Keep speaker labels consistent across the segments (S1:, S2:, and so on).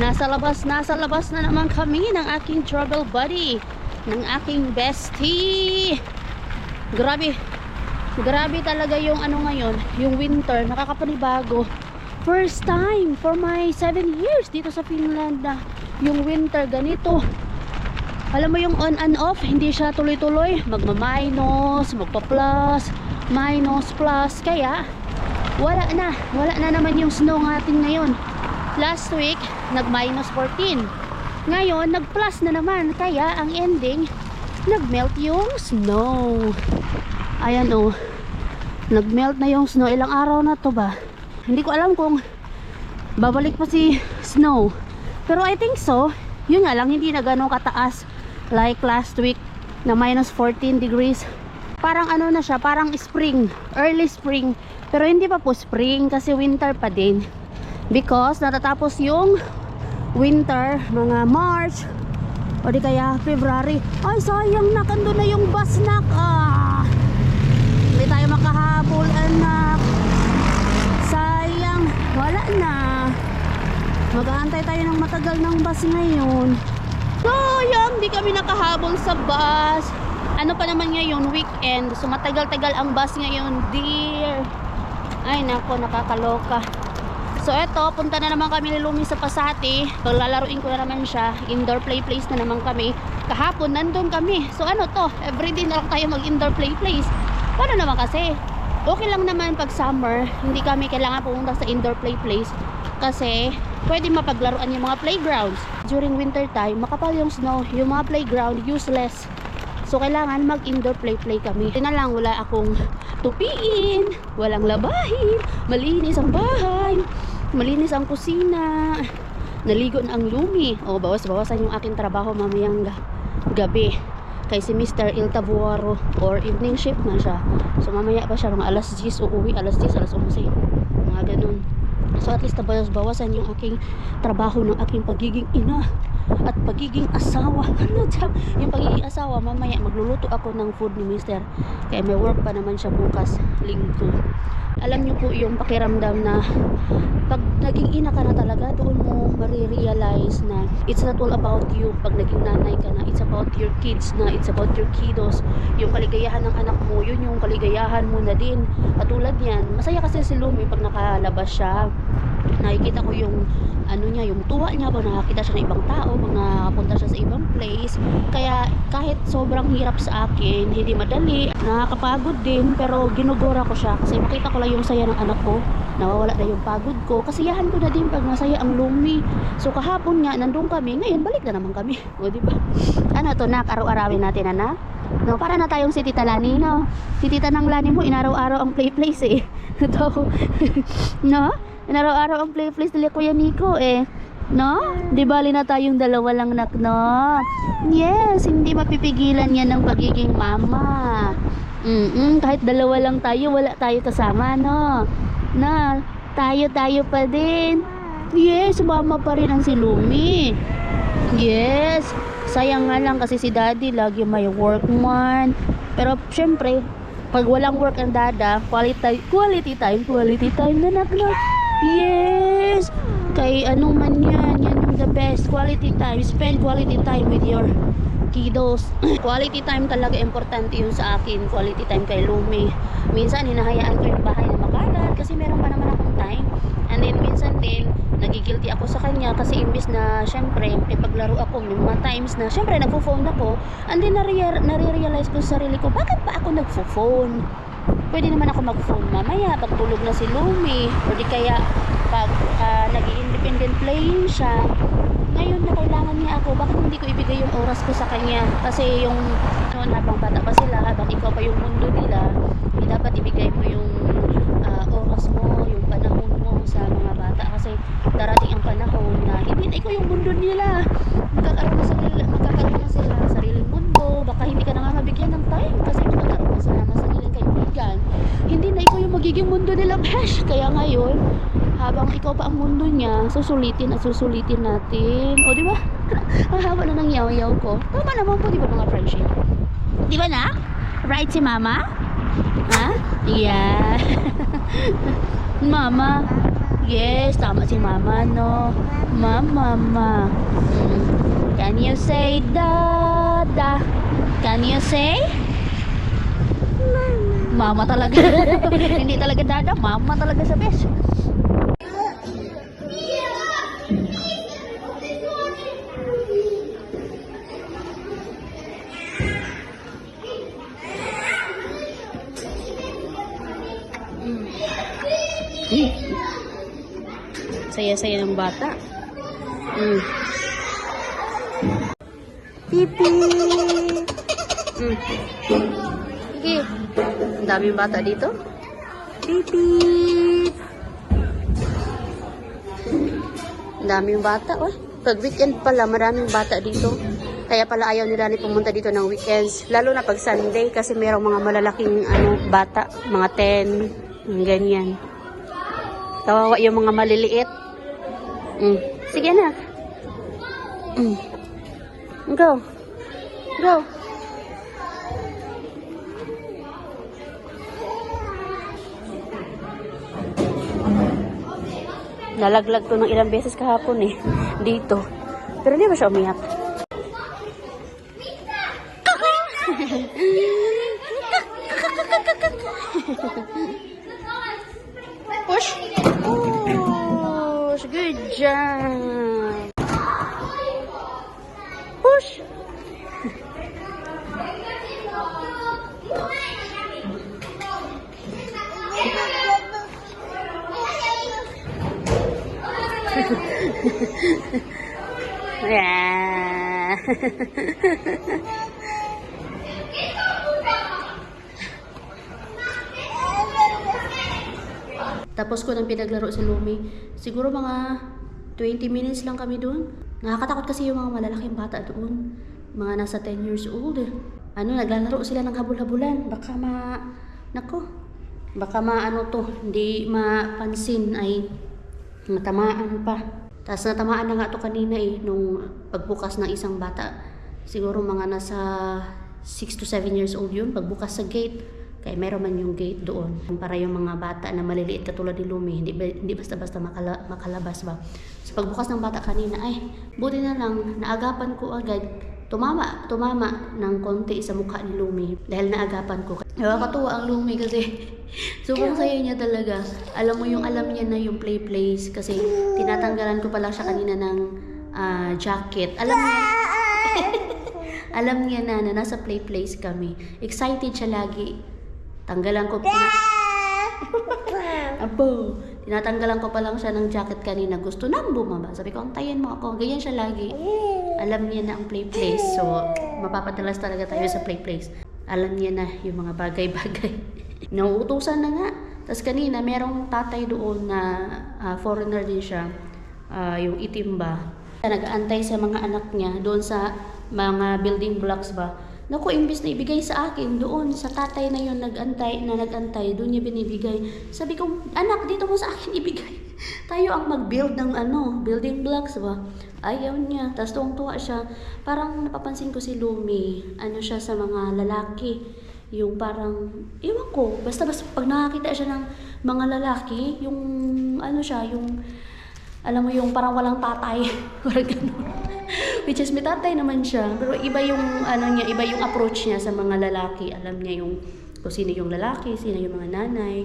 S1: Nasa labas na naman kami ng aking travel buddy, ng aking bestie. Grabe talaga yung ano ngayon, yung winter, nakakapanibago. First time for my 7 years dito sa Finland na yung winter ganito. Alam mo yung on and off, hindi siya tuloy-tuloy, magma-minus, magpa-plus, minus, plus, kaya wala na naman yung snow natin ngayon. Last week nag-minus 14, ngayon nag-plus na naman, kaya ang ending nag-melt yung snow. Ayan o, nag-melt na yung snow. Ilang araw na to ba? Hindi ko alam kung babalik pa si snow, pero I think so. Yun nga lang, hindi na ganun kataas like last week na minus 14 degrees. Parang ano na siya, parang spring, early spring, pero hindi pa po spring kasi winter pa din, because natatapos yung winter mga March o di kaya February. Ay sayang, nakando na yung bus, nak. Hindi tayo makahabol, anak. Sayang, wala na. Mag-aantay tayo ng matagal ng bus ngayon. Sayang, di kami nakahabol sa bus. Ano pa naman ngayon, weekend, so matagal-tagal ang bus ngayon, dear. Ay nako, nakakaloka. So eto, punta na naman kami ni Lumi sa Pasati. Paglalaruin ko na naman siya. Indoor play place na naman kami. Kahapon nandun kami. So ano to, everyday na lang tayo mag indoor play place. Paano naman kasi? Okay lang naman pag summer, hindi kami kailangan pumunta sa indoor play place kasi pwede mapaglaruan yung mga playgrounds. During winter time, makapal yung snow, yung mga playground useless. So kailangan mag indoor play kami. Ito na lang, wala akong tupiin, walang labahin, malinis ang bahay, malinis ang kusina, naligo na ang Lumi. O bawas-bawasan yung aking trabaho mamayang gabi. Kay si Mr. Iltabuaro or evening shift na siya. So mamaya pa siya mga alas 10 uuwi, alas 10, alas 11. Mga ganun. So at least bawas-bawasan yung aking trabaho ng aking pagiging ina at pagiging asawa. Ano dyan? Yung pagiging asawa, mamaya magluluto ako ng food ni Mr. Kaya may work pa naman siya bukas, linggo. Alam niyo po yung pakiramdam na pag naging ina ka na talaga, doon mo marirealize na it's not all about you. Pag naging nanay ka na, it's about your kids na, it's about your kiddos. Yung kaligayahan ng anak mo, yun yung kaligayahan mo na din. Katulad yan, masaya kasi si Lumi pag nakalabas siya. Nakikita ko yung ano niya, yung tuwa niya pag nakakita siya ng ibang tao, pag nakapunta siya sa ibang place. Kaya kahit sobrang hirap sa akin, hindi madali, nakakapagod din, pero ginugura ko siya kasi makita ko lang yung saya ng anak ko, nawawala na yung pagod ko. Kasiyahan ko na din pag nasaya ang Lumi. So kahapon nga nandun kami, ngayon balik na naman kami. O diba? Ano to, nak, araw-arawin natin, anak? No, para na tayong si Tita Lani, no? Si Tita ng Lani mo, inaraw-araw ang play place eh. Ito. No? Inaraw-araw ang play place nila Kuya Nico eh. No? Di bali na tayong dalawa lang, nak, no? Yes, hindi mapipigilan yan ng pagiging mama. Kahit dalawa lang tayo, wala tayo kasama, no? Na, tayo pa din. Yes, mama pa rin ang si Lumi. Yes. Sayang nga lang kasi si daddy lagi may work man. Pero syempre, pag walang work ang dada, quality time na, nak. Yes. Kay anong man yan yung the best. Quality time. Spend quality time with your kiddos. Quality time talaga importante yun sa akin. Quality time kay Lumi. Minsan hinahayaan ko yung bahay na makalat kasi meron pa naman akong time. And then minsan din nagigilty ako sa kanya kasi imbis na syempre ipaglaro ako, may mga times na syempre nagfo-phone ako, and then nare-realize ko sa sarili ko, bakit pa ako nagfo-phone? Pwede naman ako mag-phone mamaya pag tulog na si Lumi, o di kaya pag nag-independent playing siya. Ngayon na kailangan niya ako, bakit hindi ko ibigay yung oras ko sa kanya? Kasi yung noon habang bata pa sila, habang ikaw pa yung mundo nila, dapat ibigay mo yung oras mo, yung panahon mo sa mga bata, kasi darating ang panahon na hindi na ikaw yung mundo nila. Magkakaroon na sila sariling mundo, baka hindi ka na nga mabigyan ng time kasi magkakaroon na sila ng sariling kaibigan. Hindi na ikaw yung magiging mundo nila, besh. Kaya ngayon, habang ikaw pa ang mundo niya, susulitin natin. O di ba? Ang haba na ng yaw-yaw ko. Tama naman po, di ba, mga friendship? Di ba na? Right si mama? Ha? Yeah. Mama. Yes, tama si mama, no? Mama. Can you say dada? Can you say? Mama talaga. Hindi talaga dada, mama talaga sa best. Saya-saya ng bata. Pipi. Okay. Ang daming bata dito. Pipi. Ang daming bata. Oh. Pag weekend pala, maraming bata dito. Kaya pala ayaw nila ni pumunta dito ng weekends. Lalo na pag Sunday kasi mayroong mga malalaking bata. Mga 10. Ganyan. Kawawa yung mga maliliit. Sige na. Go. Go. Nalaglag to ng ilang beses kahapon eh. Dito. Pero hindi ba siya umiyak? Push. Push. Good job. Push. Yeah. Tapos ko nang pinaglaro sa Lumi. Siguro mga 20 minutes lang kami doon. Nakakatakot kasi yung mga malalaking bata doon. Mga nasa 10 years old. Naglalaro sila ng habol-habulan. Baka hindi mapansin ay matamaan pa. Tapos natamaan na nga to kanina nung pagbukas ng isang bata. Siguro mga nasa 6 to 7 years old yun. Pagbukas sa gate. Kaya meron man yung gate doon. Para yung mga bata na maliliit katulad ni Lumi, hindi basta-basta makalabas ba. So pagbukas ng bata kanina, buti na lang, naagapan ko agad. Tumama ng konti sa mukha ni Lumi. Dahil naagapan ko. Nakakatuwa ang Lumi kasi sobrang saya niya talaga. Alam niya na yung play place. Kasi tinatanggalan ko pala siya kanina ng jacket. Alam niya na nasa play place kami. Excited siya lagi. Tinatanggalan ko pa lang siya ng jacket kanina. Gusto nang bumaba. Sabi ko, antayin mo ako. Ganyan siya lagi. Alam niya na ang play place. So, mapapadalas talaga tayo sa play place. Alam niya na yung mga bagay-bagay. Nauutusan na nga. Tapos kanina, merong tatay doon na foreigner din siya. Yung itim ba. Nag-aantay sa mga anak niya doon sa mga building blocks ba. Naku, imbis na ibigay sa akin doon sa tatay na yun nag-antay, doon niya binibigay. Sabi ko, anak, dito mo sa akin ibigay. Tayo ang mag-build ng building blocks ba. Ayaw niya. Tapos tuwang-tuwa siya. Parang napapansin ko si Lumi. Siya sa mga lalaki. Yung parang, ewan ko, basta pag nakakita siya ng mga lalaki, yung alam mo yung parang walang tatay. Parang gano'n. Which is may tatay naman siya. Pero iba yung iba yung approach niya sa mga lalaki. Alam niya kung sino yung lalaki, sino yung mga nanay.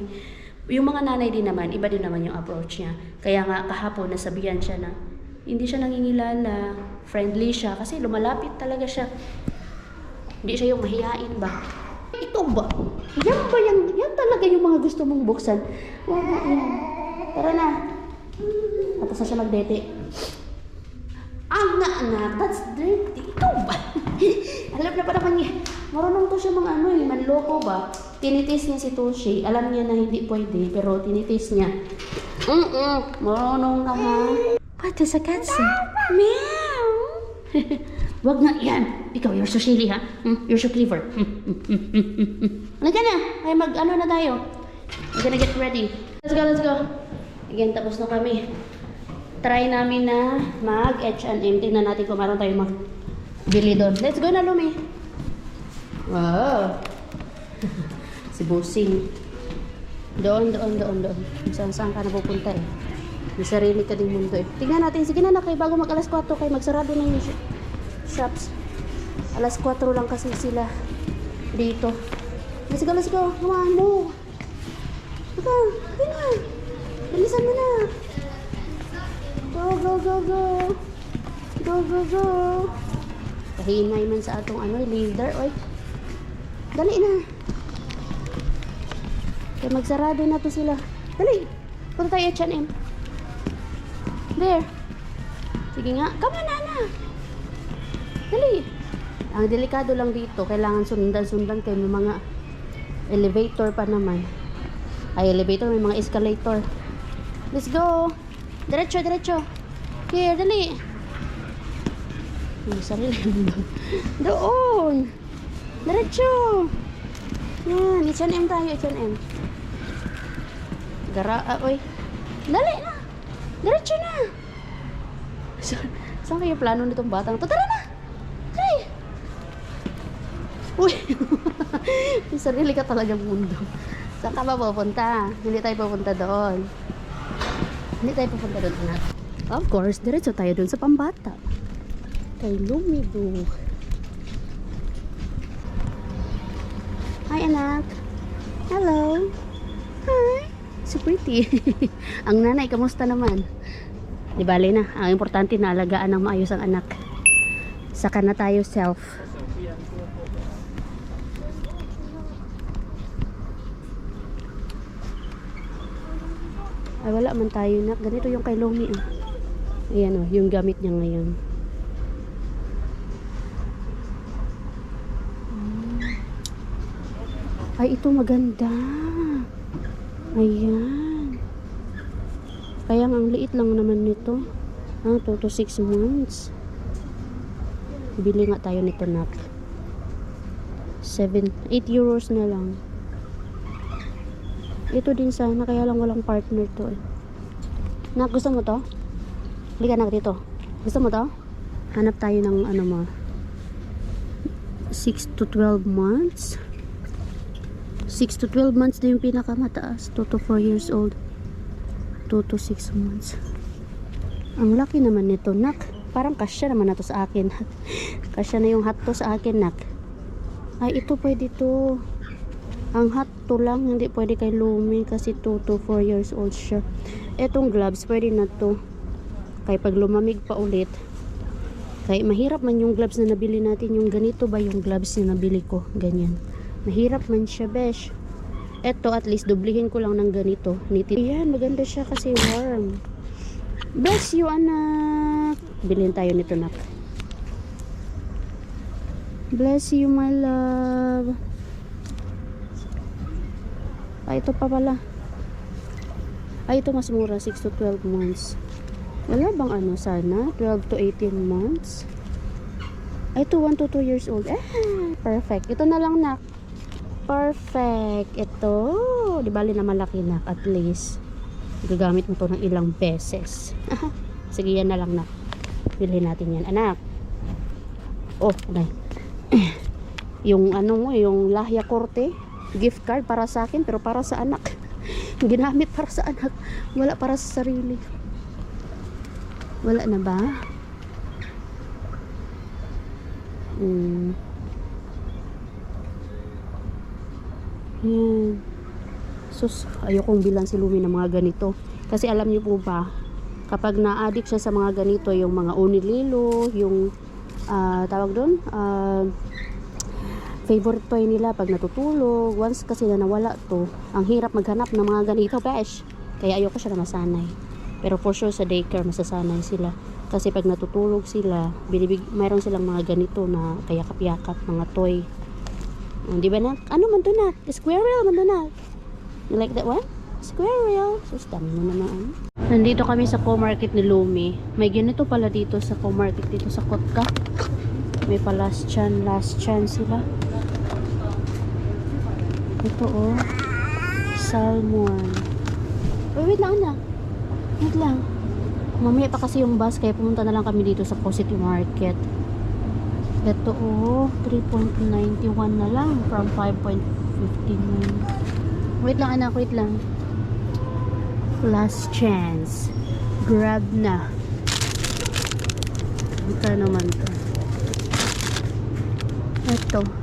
S1: Yung mga nanay din naman, iba din naman yung approach niya. Kaya nga kahapon nasabihan siya na hindi siya nangingilala, friendly siya kasi lumalapit talaga siya. Hindi siya yung mahihain ba? Ito ba? Yan talaga yung mga gusto mong buksan. Yan. Tara na. Tapos na siya magdete. Anak, that's dirty. Ikaw ba? Alam na pa naman niya. Marunong to siya mga manloko ba? Tinitis niya si Toshi. Alam niya na hindi pwede, pero tinitis niya. Marunong ka ha? What is a cat say? Meow! Wag nga yan. Ikaw, you're so silly ha? You're so clever. Ano ka na? Ay na tayo. We're gonna get ready. Let's go. Again, tapos na kami. Try namin na mag-H&M. Tingnan natin kung meron tayong magbili doon. Let's go na, Lumi. Wow. Si Busing. Doon. Saan ka na pupunta eh. May sarili ka ding mundo eh. Tingnan natin. Sige na kayo bago mag alas 4 kayo. Magsarado na yung shops. Alas 4 lang kasi sila dito. Let's go. Come on, move. Ika, bilisan mo na. Go. Kahinay man sa atong leader. Oy. Dali na. Kaya magsarado na to sila. Dali. Punta tayo H&M. There. Sige nga. Come on, Nana. Dali. Ang delikado lang dito. Kailangan sundan kayo. May mga elevator pa naman. Ay, elevator. May mga escalator. Let's go. Diretso. Here, dali. May sarili mo. Doon. Diretso. Yan. H&M tayo. H&M. Oy. Dali na. Diretso na. Saan kayo plano nitong batang to? Tara na. Dali. Uy. May sarili ka talaga mundo. Saan ka ba pupunta? Hindi tayo pupunta doon. Anak. Of course, diretso tayo doon sa pambata. Kay Lumido. Hi, anak. Hello. Hi. So pretty. Ang nanay, kamusta naman? Di bale na. Ang importante na alagaan ng maayos ang anak. Saka na tayo self. Ay, wala man tayo na. Ganito yung kay Lomi. Ayan yung gamit niya ngayon. Ay, ito maganda. Ayan. Kaya ang liit lang naman nito. 2 to 6 months. Bili nga tayo nito, nak. 8 euros na lang. Ito din sana, kaya lang walang partner to eh. Nak, gusto mo to? Halika na dito. Gusto mo to? Hanap tayo ng 6 to 12 months. 6 to 12 months na yung pinakamataas. 2 to 4 years old. 2 to 6 months. Ang laki naman nito, nak. Parang kasya naman na to sa akin. Kasya na yung hat to sa akin, nak. Ay, ito pwede to. Ang hat to lang, hindi pwede kay Lumi kasi 2 to 4 years old siya. Etong gloves, pwede na to. Kaya pag lumamig pa ulit, kaya mahirap man yung gloves na nabili natin. Yung ganito ba yung gloves na nabili ko? Ganyan. Mahirap man siya, besh. Eto, at least, dublihin ko lang ng ganito. Ayan, maganda siya kasi warm. Bless you, anak. Bilhin tayo nito, nak. Bless you, my love. Ay, ito pa pala. Ay, ito mas mura. 6 to 12 months. Wala bang sana? 12 to 18 months? Ay, ito 1 to 2 years old. Perfect. Ito na lang, nak. Perfect. Ito. Di bali na malaki, nak. At least. Gagamit mo to ng ilang beses. Sige, yan na lang, nak. Bilhin natin yan, anak. Oh, okay. Yung yung Lahya Corte. Gift card para sa akin, pero para sa anak. Ginamit para sa anak. Wala para sa sarili. Wala na ba? Yan. Sus, ayokong bilang si Lumi ng mga ganito. Kasi alam niyo po ba, kapag na-addict siya sa mga ganito, yung mga unililo, yung tawag doon, favorite toy nila pag natutulog. Once kasi na nawala to, ang hirap maghanap ng mga ganito, besh. Kaya ayoko siya na masanay. Pero for sure sa daycare masasanay sila. Kasi pag natutulog sila, mayroon silang mga ganito na kayakap-yakap, mga toy. Di ba, na? Ano man to, na? Squirrel man to, na? You like that one? Squirrel. Sus, dami mo naman. Nandito kami sa co-market ni Lumi. May ganito pala dito sa co-market dito sa Kotka. May pa last chance sila. Ito oh. Salmon. Wait lang, anak. Wait lang. Mamaya pa kasi yung bus, kaya pumunta na lang kami dito sa City Market. Ito oh, 3.91 na lang from 5.5 259. Wait lang anak, wait lang. Last chance. Grab na. Ito naman to.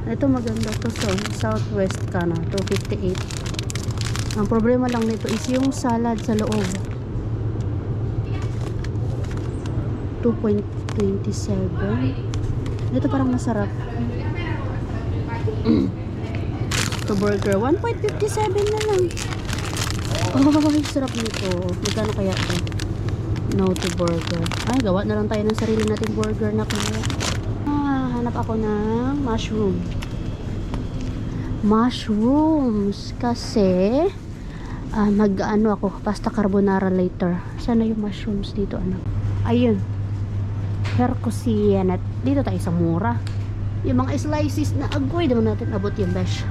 S1: Ito maganda to sa Southwest ka na. 258. Ang problema lang nito is yung salad sa loob. 2.27. Ito parang masarap. Ito burger. 1.57 na lang. Oh, sarap nito. Magkano kaya ito? No to burger. Ay, gawa na lang tayo ng sarili nating burger na kaya. Hanap ako ng mushrooms kasi mag-ano ako, pasta carbonara later. Sana yung mushrooms dito, ano? Ayun. Hercosian at dito tayo sa mura. Yung mga slices na agoy naman natin abot yung besh.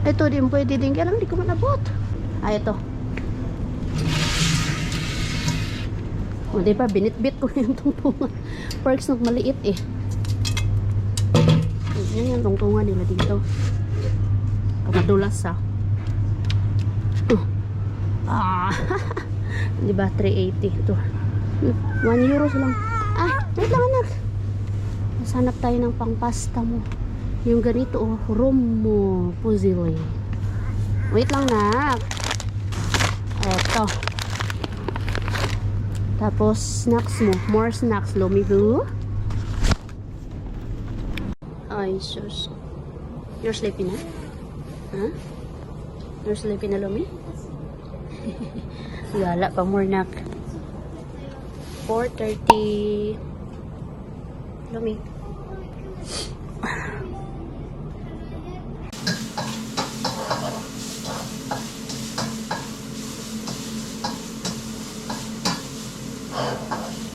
S1: Ito din pwede din, kaya lang di ko man abot. Ito. O, diba, binit-bit ko yung tungtungan. Perks na maliit eh. Yan yung tungtungan nila dito. Madulas ah. Diba, 380 ito. 1 euro lang. Wait lang anak. Masanap tayo ng pangpasta mo. Yung ganito oh, Romo Fusilli. Wait lang anak. Eto. Tapos snacks mo. More snacks. Lumibu. Ay, sus. You're sleepy na? Huh? You're sleepy na, Lumi? Gala pa more nak. 4:30. Lumi.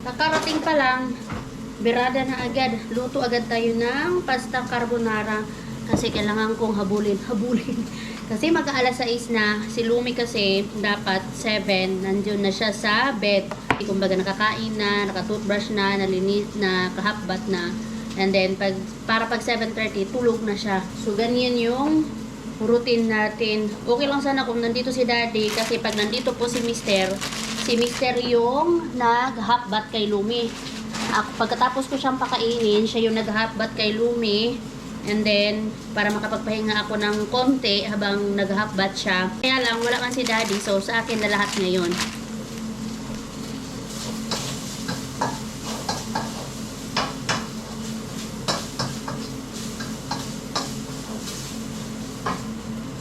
S1: Kakarating pa lang, birada na agad. Luto agad tayo ng pasta carbonara kasi kailangan kong habulin. Kasi mag-aalas 6 na, si Lumi kasi dapat 7, nandiyon na siya sa bed. Kumbaga nakakain na, nakatoothbrush na, nalinis na, kahapbat na. And then para pag 7:30 tulog na siya. So ganyan yung routine natin. Okay lang sana kung nandito si Daddy kasi pag nandito po si Mister yung nag-hapbat kay Lumi. Pagkatapos ko siyang pakainin, siya yung nag-hapbat kay Lumi. And then, para makapagpahinga ako ng konti habang nag-hapbat siya. Kaya lang, wala kang si Daddy, so sa akin na lahat ngayon.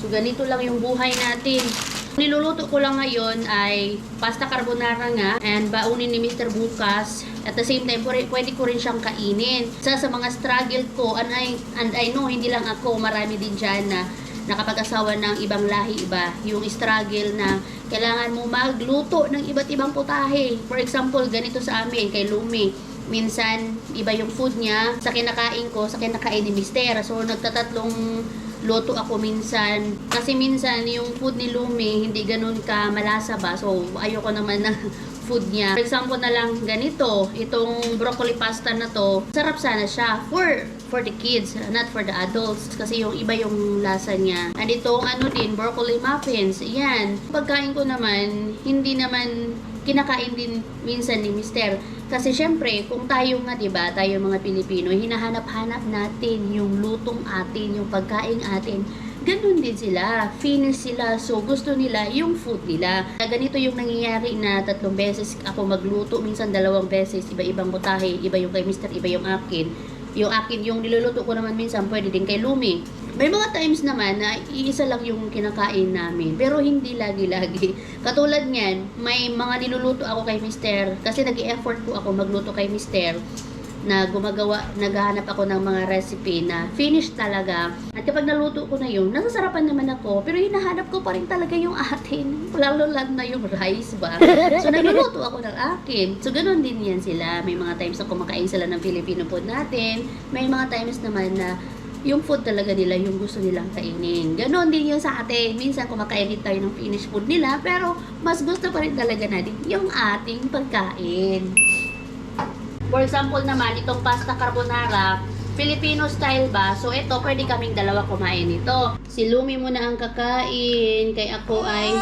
S1: So, ganito lang yung buhay natin. Niluluto ko lang ngayon ay pasta carbonara nga and baunin ni Mr. bukas. At the same time, pwede ko rin siyang kainin. Sa mga struggle ko, and I know, hindi lang ako, marami din dyan na nakapag-asawa ng ibang lahi iba. Yung struggle na kailangan mo magluto ng iba't ibang putahe. For example, ganito sa amin, kay Lumi. Minsan, iba yung food niya sa kinakain ko, sa kinakain ni Mister. So, nagtatatlong loto ako minsan. Kasi minsan, yung food ni Lumi, hindi ganun ka malasa ba. So, ayoko naman ng food niya. For example na lang, ganito. Itong broccoli pasta na to, sarap sana siya for the kids, not for the adults. Kasi yung iba yung lasa niya. And itong ano din, broccoli muffins. Yan. Pagkain ko naman, hindi naman kinakain din minsan ni Mister. Kasi syempre, kung tayo nga, diba, tayo mga Pilipino, hinahanap-hanap natin yung lutong atin, yung pagkain atin. Ganun din sila. Finish sila. So, gusto nila yung food nila. Ganito yung nangyayari na 3 beses ako magluto. Minsan 2 beses. Iba-ibang putahe. Iba yung kay Mister, iba yung akin. Yung akin, yung niluluto ko naman minsan, pwede din kay Lumi. May mga times naman na iisa lang yung kinakain namin. Pero hindi lagi-lagi. Katulad niyan, may mga niluluto ako kay Mister. Kasi nag-i-effort po ako magluto kay Mister. Na naghahanap ako ng mga recipe na finish talaga. At kapag naluto ko na yun, nasasarapan naman ako. Pero hinahanap ko pa rin talaga yung atin. Lalo na yung rice ba. So, nagluluto ako ng akin. So, ganun din yan sila. May mga times na kumakain sila ng Filipino food natin. May mga times naman na yung food talaga nila, yung gusto nilang kainin. Ganon din yun sa atin. Minsan kumakain din tayo ng finished food nila, pero mas gusto pa rin talaga natin yung ating pagkain. For example naman, itong pasta carbonara, Filipino style ba? So ito, pwede kaming dalawa kumain ito. Si Lumi muna ang kakain, kay ako ay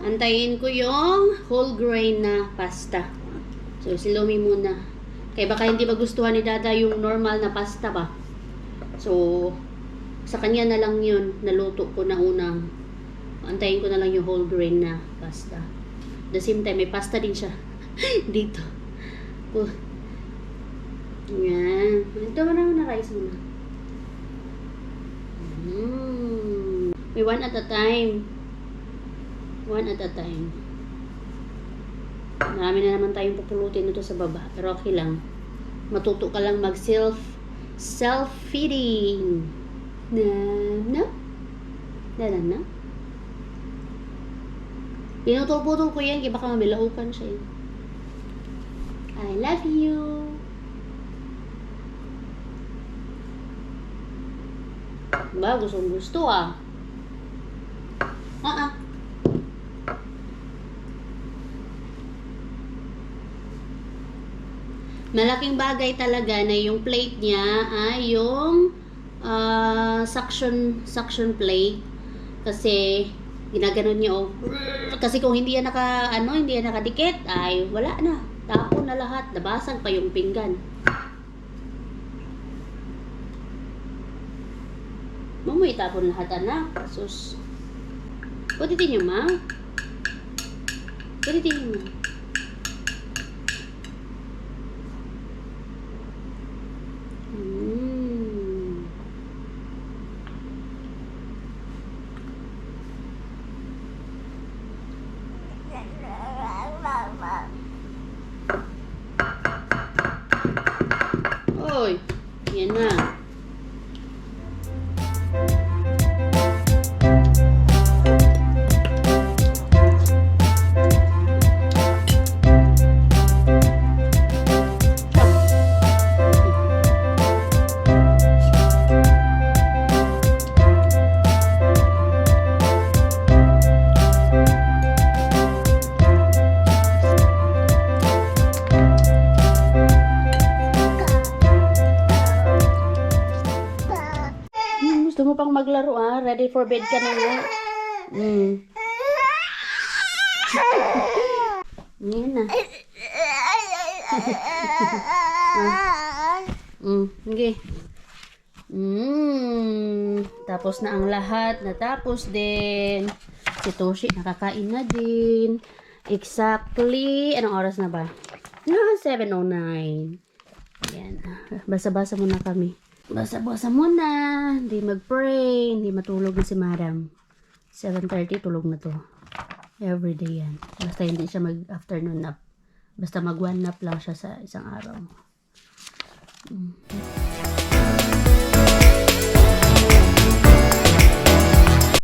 S1: antayin ko yung whole grain na pasta. So si Lumi muna. Kaya baka hindi magustuhan ni Dada yung normal na pasta ba? So sa kanya na lang yun, naluto ko na unang. Antayin ko na lang yung whole grain na pasta. The same time, may pasta din siya dito. Yan. Ito na rice muna. May one at a time. One at a time. Marami na naman tayong pupulutin ito sa baba. Pero okay lang. Matuto ka lang mag self-feeding. Na. Pinutol-putol ko yan. Kaya baka mamilaukan siya eh. I love you. Ba, gusto ah. Malaking bagay talaga na yung plate niya ay yung suction plate. Kasi ginaganon niya oh. Kasi kung hindi yan hindi yan nakadikit, ay wala na. Tapon na lahat, nabasag pa yung pinggan. Mo itapon lahat anak. Sus. Pwede niyo ma. Pwede niyo ma. Oy, yan na. Gusto mo pang maglaro ah? Ready for bed ka na nga? Yan na. Okay. Tapos na ang lahat. Natapos din. Si Toshi nakakain na din. Exactly. Anong oras na ba? 7:09. Yan. Basa-basa muna kami. Basa-basa muna. Hindi mag-pray. Hindi matulog na si Madam. 7:30 tulog na to. Everyday yan. Basta hindi siya mag-afternoon nap. Basta mag-one nap lang siya sa isang araw.